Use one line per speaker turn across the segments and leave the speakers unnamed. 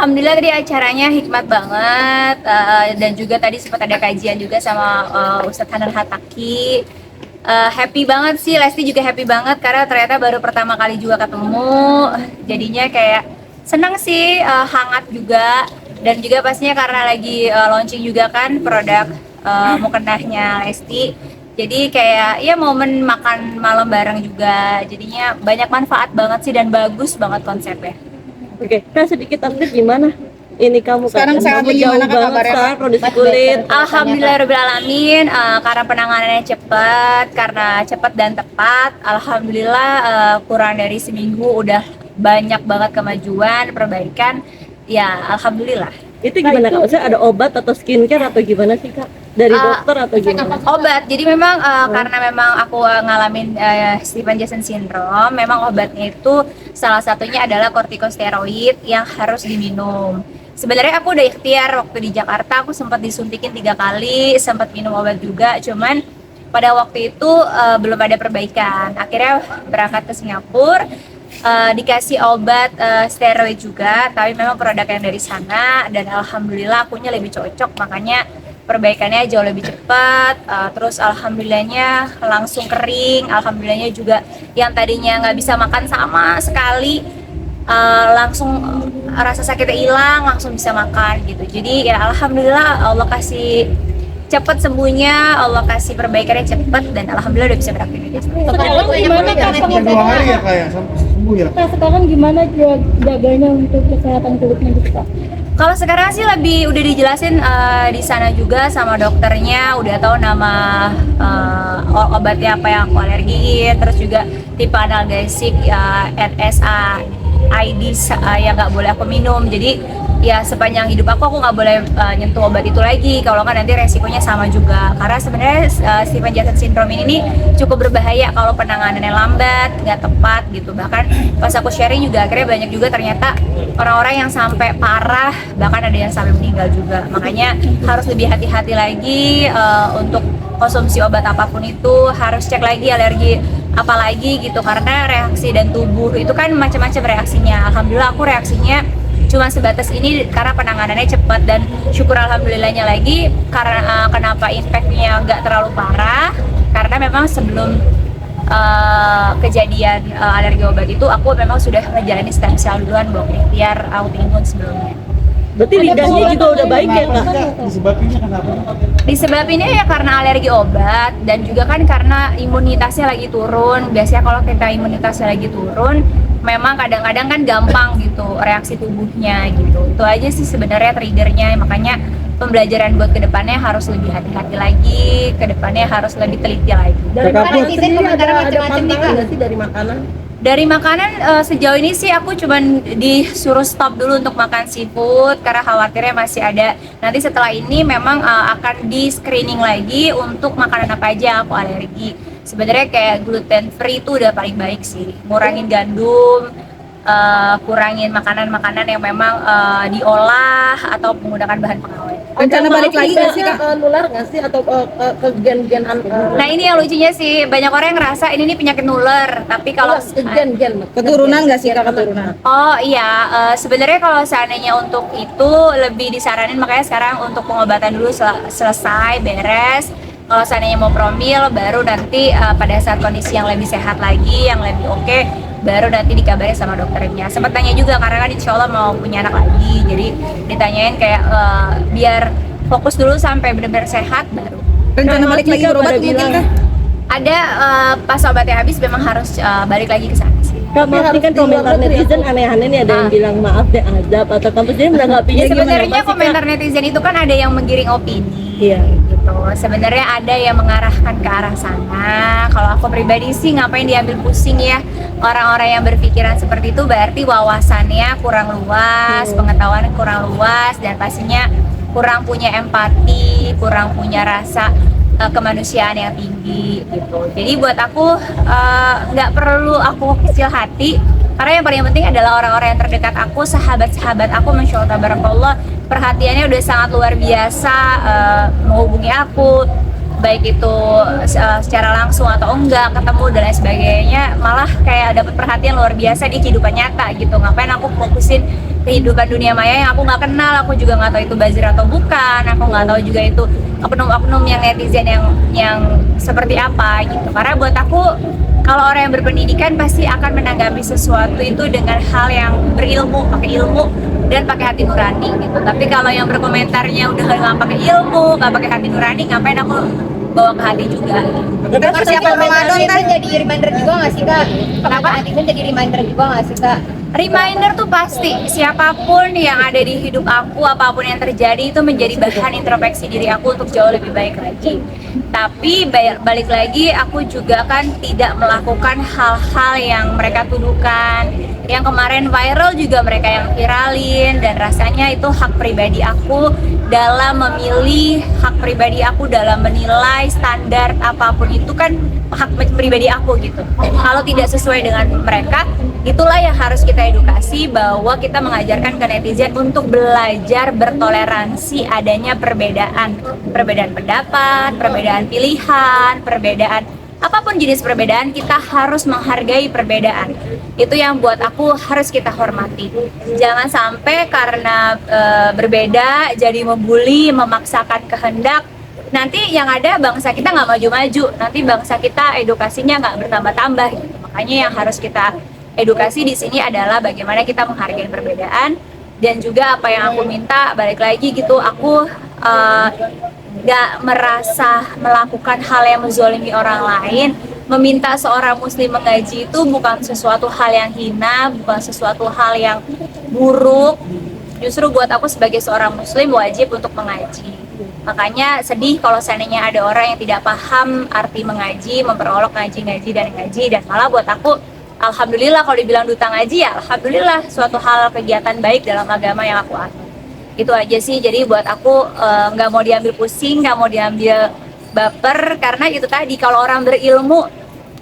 Alhamdulillah tadi acaranya hikmat banget, dan juga tadi sempat ada kajian juga sama Ustadz Hanan Hataki. Happy banget sih, Lesti juga happy banget karena ternyata baru pertama kali juga ketemu, jadinya kayak senang sih, hangat juga, dan juga pastinya karena lagi launching juga kan produk mukenahnya Lesti. Jadi kayak ya momen makan malam bareng juga, jadinya banyak manfaat banget sih dan bagus banget konsepnya.
Oke, Kak sedikit update gimana? Ini kamu
Sekarang
kamu
gimana,
jauh
Kak,
banget
kabarnya?
sekarang kondisi kulit.
Alhamdulillahirobbilalamin, karena penanganannya cepat, karena cepat dan tepat. Alhamdulillah, kurang dari seminggu udah banyak banget kemajuan, perbaikan. Ya, alhamdulillah.
Itu gimana Kak? Maksudnya ada obat atau skincare atau gimana sih Kak? Dari dokter atau gimana?
Obat, jadi memang karena memang aku ngalamin Stevens-Johnson syndrome, memang obatnya itu salah satunya adalah kortikosteroid yang harus diminum. Sebenarnya aku udah ikhtiar waktu di Jakarta, aku sempat disuntikin 3 kali, sempat minum obat juga, cuman pada waktu itu belum ada perbaikan. Akhirnya berangkat ke Singapura, dikasih obat steroid juga, tapi memang produk yang dari sana, dan alhamdulillah akunya lebih cocok, makanya perbaikannya jauh lebih cepat. Terus alhamdulillahnya langsung kering, alhamdulillahnya juga yang tadinya nggak bisa makan sama sekali, langsung rasa sakitnya hilang, langsung bisa makan gitu. Jadi ya alhamdulillah Allah kasih cepat sembuhnya, Allah kasih perbaikannya cepat, dan alhamdulillah udah bisa beraktivitas.
Sekarang gimana Kak?
Sampai 2 hari ya Kak ya, sampai sembuh ya?
Nah, sekarang gimana jaganya untuk kesehatan kulitnya gitu Kak?
Kalau sekarang sih lebih udah dijelasin di sana juga sama dokternya, udah tahu nama obatnya apa yang aku alergiin, terus juga tipe analgesik NSA ID yang nggak boleh aku minum. Jadi ya sepanjang hidup aku nggak boleh nyentuh obat itu lagi, kalau nggak nanti resikonya sama juga. Karena sebenarnya Stevens-Johnson syndrome ini cukup berbahaya kalau penanganannya lambat, nggak tepat gitu. Bahkan pas aku sharing juga akhirnya banyak juga ternyata orang-orang yang sampai parah, bahkan ada yang sampai meninggal juga. Makanya harus lebih hati-hati lagi untuk konsumsi obat apapun itu, harus cek lagi alergi apalagi gitu, karena reaksi dan tubuh itu kan macam-macam reaksinya. Alhamdulillah aku reaksinya cuma sebatas ini karena penanganannya cepat, dan syukur alhamdulillahnya lagi karena kenapa impactnya nggak terlalu parah, karena memang sebelum kejadian alergi obat itu aku memang sudah menjalani stem cell duluan, blok ikhtiar autoimun sebelumnya.
Berarti lidahnya juga udah baik ya Kak?
Disebabinnya kenapa?
Disebabinnya ya karena alergi obat, dan juga kan karena imunitasnya lagi turun. Biasanya kalau kita imunitasnya lagi turun, memang kadang-kadang kan gampang gitu reaksi tubuhnya gitu. Itu aja sih sebenarnya triggernya, makanya pembelajaran buat kedepannya harus lebih hati-hati lagi, kedepannya harus lebih teliti lagi.
Dari
Kakak
makanan
sendiri
sendiri
ada
ada
macam-macam nih,
pantangan
Kak?
nggak sih dari makanan?
Dari makanan sejauh ini sih aku cuman disuruh stop dulu untuk makan seafood karena khawatirnya masih ada. Nanti setelah ini memang akan di screening lagi untuk makanan apa aja aku alergi. Sebenarnya kayak gluten free itu udah paling baik sih. Ngurangin gandum, kurangin makanan-makanan yang memang diolah atau menggunakan bahan pengawet.
Rencana balik lagi nggak sih Kak?
Nular nggak sih atau ke gen-gen
Nah ini yang lucunya sih, banyak orang yang ngerasa ini nih penyakit nular, tapi kalau
gen-gen
Keturunan nggak sih Kak, keturunan?
oh iya, sebenarnya kalau seandainya untuk itu lebih disaranin, makanya sekarang untuk pengobatan dulu selesai, beres. Kalau seandainya mau promil, baru nanti pada saat kondisi yang lebih sehat lagi, yang lebih oke, baru nanti dikabarin sama dokternya. Sempat tanya juga karena kan insya Allah mau punya anak lagi, jadi ditanyain kayak biar fokus dulu sampai benar-benar sehat baru.
Rencana balik lagi berobat mungkin Kak?
Ada pas obatnya habis memang harus balik lagi ke sana sih.
Kak, maaf nih kan komentar netizen aneh-aneh nih, ada yang bilang maaf deh azab atau kamu jadi menanggapinya gimana?
Sebenarnya
Pasti,
komentar netizen itu kan ada yang menggiring opini.
Iya.
Gitu. Sebenarnya ada yang mengarahkan ke arah sana. Kalau aku pribadi sih ngapain diambil pusing ya. Orang-orang yang berpikiran seperti itu berarti wawasannya kurang luas, pengetahuan kurang luas, dan pastinya kurang punya empati, kurang punya rasa kemanusiaan yang tinggi gitu. Jadi buat aku nggak perlu aku kecil hati, karena yang paling penting adalah orang-orang yang terdekat aku, sahabat-sahabat aku, masya Allah tabarakallah, perhatiannya udah sangat luar biasa, menghubungi aku, baik itu secara langsung atau enggak ketemu dan lain sebagainya, malah kayak dapat perhatian luar biasa di kehidupan nyata gitu. Ngapain aku fokusin kehidupan dunia maya yang aku nggak kenal, aku juga nggak tahu itu buzzer atau bukan, aku nggak tahu juga itu oknum-oknum yang netizen yang seperti apa gitu. Karena buat aku, kalau orang yang berpendidikan pasti akan menanggapi sesuatu itu dengan hal yang berilmu, pakai ilmu dan pakai hati nurani gitu. Tapi kalau yang berkomentarnya udah nggak pakai ilmu, nggak pakai hati nurani, ngapain aku bawa ke hati juga?
Persiapan Ramadan kan jadi reminder juga nggak sih kak?
Kenapa?
Netizen jadi reminder juga nggak sih kak?
Reminder tuh pasti, siapapun yang ada di hidup aku, apapun yang terjadi itu menjadi bahan introspeksi diri aku untuk jauh lebih baik lagi. Tapi balik lagi, aku juga kan tidak melakukan hal-hal yang mereka tuduhkan. Yang kemarin viral juga mereka yang viralin, dan rasanya itu hak pribadi aku dalam memilih, hak pribadi aku dalam menilai standar apapun itu kan hak pribadi aku gitu. Kalau tidak sesuai dengan mereka, itulah yang harus kita edukasi, bahwa kita mengajarkan ke netizen untuk belajar bertoleransi adanya perbedaan pendapat, perbedaan pilihan, perbedaan apapun jenis perbedaan, kita harus menghargai perbedaan. Itu yang buat aku harus kita hormati. Jangan sampai karena berbeda jadi membuli, memaksakan kehendak. Nanti yang ada bangsa kita nggak maju-maju, nanti bangsa kita edukasinya nggak bertambah-tambah gitu. Makanya yang harus kita edukasi di sini adalah bagaimana kita menghargai perbedaan. Dan juga apa yang aku minta, balik lagi gitu, aku gak merasa melakukan hal yang menzolimi orang lain. Meminta seorang muslim mengaji itu bukan sesuatu hal yang hina, bukan sesuatu hal yang buruk. Justru buat aku sebagai seorang muslim wajib untuk mengaji. Makanya sedih kalau seandainya ada orang yang tidak paham arti mengaji, memperolok ngaji, dan malah buat aku, alhamdulillah kalau dibilang duta ngaji ya alhamdulillah, suatu hal kegiatan baik dalam agama yang aku anut. Itu aja sih. Jadi buat aku nggak mau diambil pusing, nggak mau diambil baper, karena itu tadi, kalau orang berilmu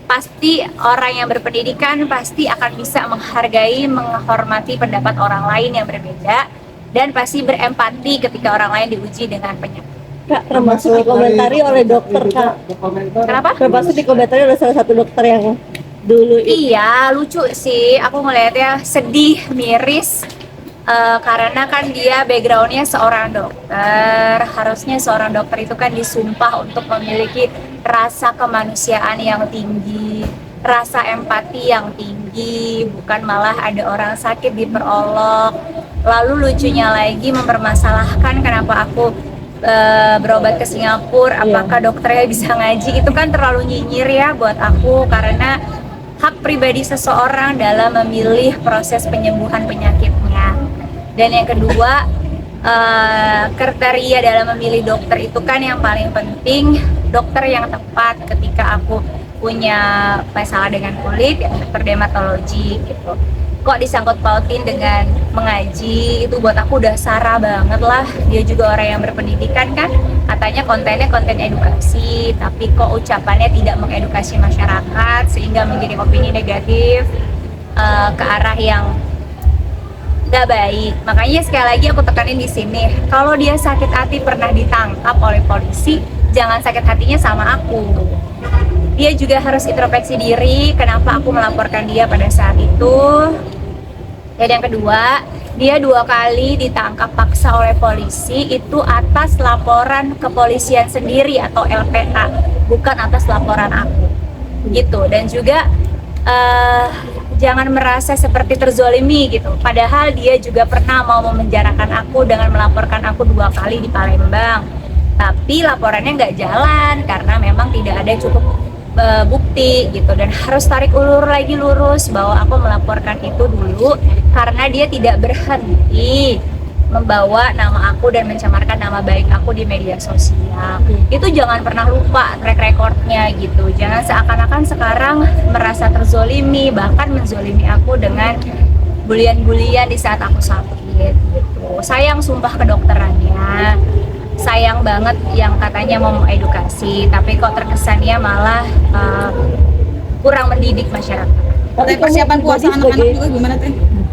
pasti, orang yang berpendidikan pasti akan bisa menghargai, menghormati pendapat orang lain yang berbeda, dan pasti berempati ketika orang lain diuji dengan penyakit.
Kak, termasuk dikomentari oleh dokter Kak.
Kenapa?
Termasuk dikomentari oleh salah satu dokter yang dulu itu.
Iya, lucu sih. Aku ngelihatnya sedih, miris. Karena kan dia backgroundnya seorang dokter. Harusnya seorang dokter itu kan disumpah untuk memiliki rasa kemanusiaan yang tinggi, rasa empati yang tinggi, bukan malah ada orang sakit diperolok. Lalu lucunya lagi mempermasalahkan kenapa aku berobat ke Singapura, apakah dokternya bisa ngaji. Itu kan terlalu nyinyir ya buat aku, karena hak pribadi seseorang dalam memilih proses penyembuhan penyakitnya. Dan yang kedua, kriteria dalam memilih dokter itu kan yang paling penting, dokter yang tepat. Ketika aku punya masalah dengan kulit, ya dokter dermatologi gitu. Kok disangkut pautin dengan mengaji, itu buat aku udah sara banget lah. Dia juga orang yang berpendidikan kan, katanya kontennya konten edukasi, tapi kok ucapannya tidak mengedukasi masyarakat sehingga mengirim opini negatif ke arah yang gak baik. Makanya sekali lagi aku tekanin di sini, kalau dia sakit hati pernah ditangkap oleh polisi, jangan sakit hatinya sama aku. Dia juga harus introspeksi diri, kenapa aku melaporkan dia pada saat itu. Dan yang kedua, dia 2 kali ditangkap paksa oleh polisi, itu atas laporan kepolisian sendiri atau LPA, bukan atas laporan aku gitu. Dan juga jangan merasa seperti terzolimi gitu, padahal dia juga pernah mau memenjarakan aku dengan melaporkan aku 2 kali di Palembang, tapi laporannya nggak jalan karena memang tidak ada cukup bukti gitu. Dan harus tarik ulur lagi lurus bahwa aku melaporkan itu dulu karena dia tidak berhenti membawa nama aku dan mencemarkan nama baik aku di media sosial. Itu jangan pernah lupa track recordnya gitu. Jangan seakan-akan sekarang merasa terzolimi, bahkan menzolimi aku dengan bulian-bulian di saat aku sakit gitu. Sayang sumpah kedokterannya, sayang banget yang katanya mau mengedukasi, tapi kok terkesannya malah kurang mendidik masyarakat.
Tapi persiapan puasa anak-anak juga gimana teh?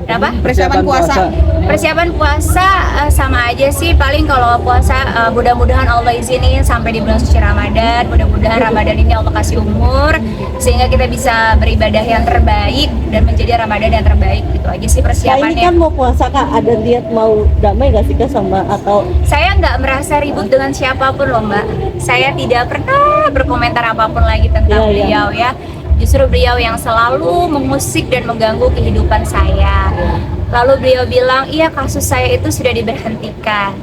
Kenapa?
Persiapan puasa.
Persiapan puasa sama aja sih, paling kalau puasa mudah-mudahan Allah izinin sampai di bulan suci Ramadan, mudah-mudahan Ramadan ini Allah kasih umur sehingga kita bisa beribadah yang terbaik dan menjadi Ramadan yang terbaik, gitu aja sih
Kak, ini
persiapannya.
kan mau puasa Kak, ada niat mau damai gak sih Kak sama atau
Saya nggak merasa ribut dengan siapapun loh Mbak. Saya tidak pernah berkomentar apapun lagi tentang
Iya, iya.
beliau ya. Justru beliau yang selalu mengusik dan mengganggu kehidupan saya. Lalu beliau bilang, iya kasus saya itu sudah diberhentikan.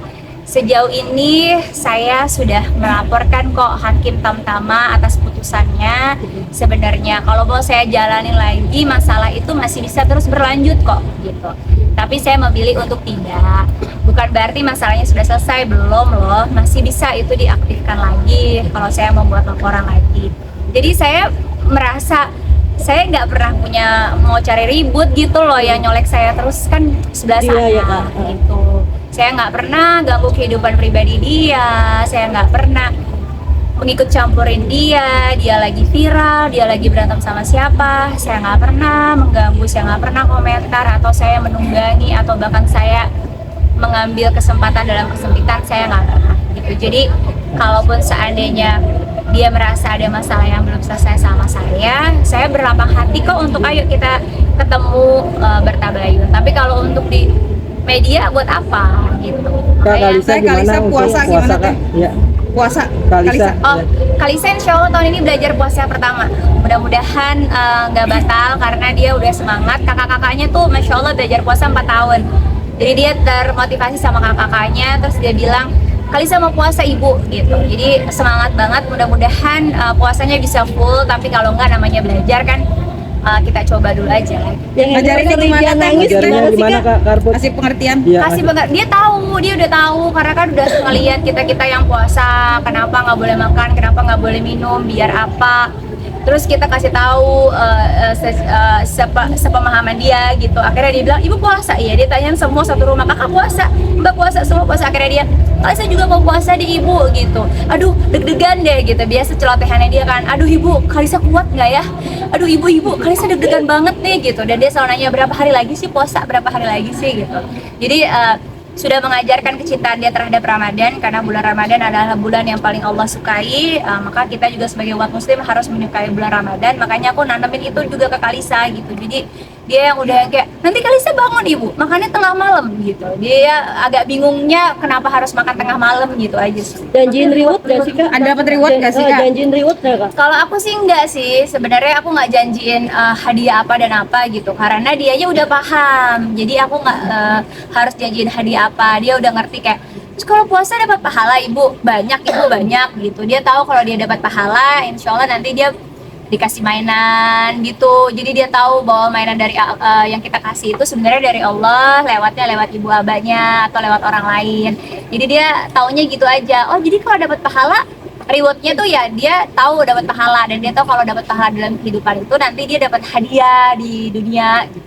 Sejauh ini saya sudah melaporkan kok Hakim Tamtama atas putusannya. Sebenarnya kalau mau saya jalanin lagi, masalah itu masih bisa terus berlanjut kok gitu. Tapi saya memilih untuk tidak. Bukan berarti masalahnya sudah selesai, belum loh. Masih bisa itu diaktifkan lagi kalau saya membuat laporan lagi. Jadi saya merasa saya nggak pernah punya mau cari ribut gitu loh, yang nyolek saya terus kan sebelah
Iya,
sana
iya, Kak.
gitu. Saya nggak pernah ganggu kehidupan pribadi dia, saya nggak pernah mengikut campurin dia lagi viral, dia lagi berantem sama siapa, saya nggak pernah mengganggu, saya nggak pernah komentar atau saya menunggangi atau bahkan saya mengambil kesempatan dalam kesempitan, saya nggak pernah gitu. Jadi kalaupun seandainya dia merasa ada masalah yang belum selesai sama saya berlapang hati kok untuk ayo kita ketemu bertabayun. Tapi kalau untuk di media buat apa gitu.
Kak
Makanya-
Kalisa
Saya
gimana
Kalisa
untuk
puasa
puasa
gimana,
Kak?
Teh?
Iya.
Puasa.
Kalisa.
Oh, Kalisa insya Allah tahun ini belajar puasa pertama. Mudah-mudahan nggak batal karena dia udah semangat. Kakak-kakaknya tuh Masya Allah belajar puasa 4 tahun. Jadi dia termotivasi sama kakak-kakaknya, terus dia bilang, Kalisa mau puasa ibu gitu. Jadi semangat banget, mudah-mudahan puasanya bisa full. Tapi kalau nggak namanya belajar kan, kita coba dulu aja.
yang
Ngajarinnya
sering
gimana,
dia
Teh?
nangis
Ngajarinnya
gimana sih
gimana
Kak?
Kak Karput?
Kasih pengertian.
Iya.
Kasih banget, dia udah tahu karena kan udah ngeliat kita yang puasa, kenapa nggak boleh makan, kenapa nggak boleh minum, biar apa. Terus kita kasih tahu sepemahaman dia gitu. Akhirnya dia bilang, ibu puasa? Iya, dia tanyain semua satu rumah, kakak puasa, mbak puasa, semua puasa. Akhirnya dia, Kalisa juga mau puasa di ibu gitu. Aduh, deg-degan deh gitu. Biasa celotehannya dia kan, aduh ibu, Kalisa kuat nggak ya? Aduh ibu, Kalisa deg-degan banget nih gitu. Dan dia selalu nanya, berapa hari lagi sih puasa, berapa hari lagi sih gitu. Jadi sudah mengajarkan kecintaan dia terhadap Ramadan, karena bulan Ramadan adalah bulan yang paling Allah sukai. Maka kita juga sebagai umat muslim harus menyukai bulan Ramadan. Makanya aku nanamin itu juga ke Kalisa gitu. Jadi dia yang udah kayak, nanti Kalisa bangun ibu, makannya tengah malam gitu. Dia agak bingungnya kenapa harus makan tengah malam gitu aja sih.
Janjiin reward gak sih Kak?
Ada dapat reward gak sih, Kak?
Janjiin reward gak Kak?
Kalau aku sih enggak sih, sebenarnya aku nggak janjiin hadiah apa dan apa gitu, karena dianya udah paham. Jadi aku nggak harus janjiin hadiah apa, dia udah ngerti kayak, terus kalau puasa dapat pahala ibu banyak gitu. Dia tahu kalau dia dapat pahala, insya Allah nanti dia dikasih mainan gitu. Jadi dia tahu bahwa mainan dari yang kita kasih itu sebenarnya dari Allah, lewatnya lewat ibu abahnya atau lewat orang lain. Jadi dia taunya gitu aja. Oh jadi kalau dapat pahala, rewardnya tuh ya dia tahu dapat pahala, dan dia tahu kalau dapat pahala dalam kehidupan itu nanti dia dapat hadiah di dunia gitu.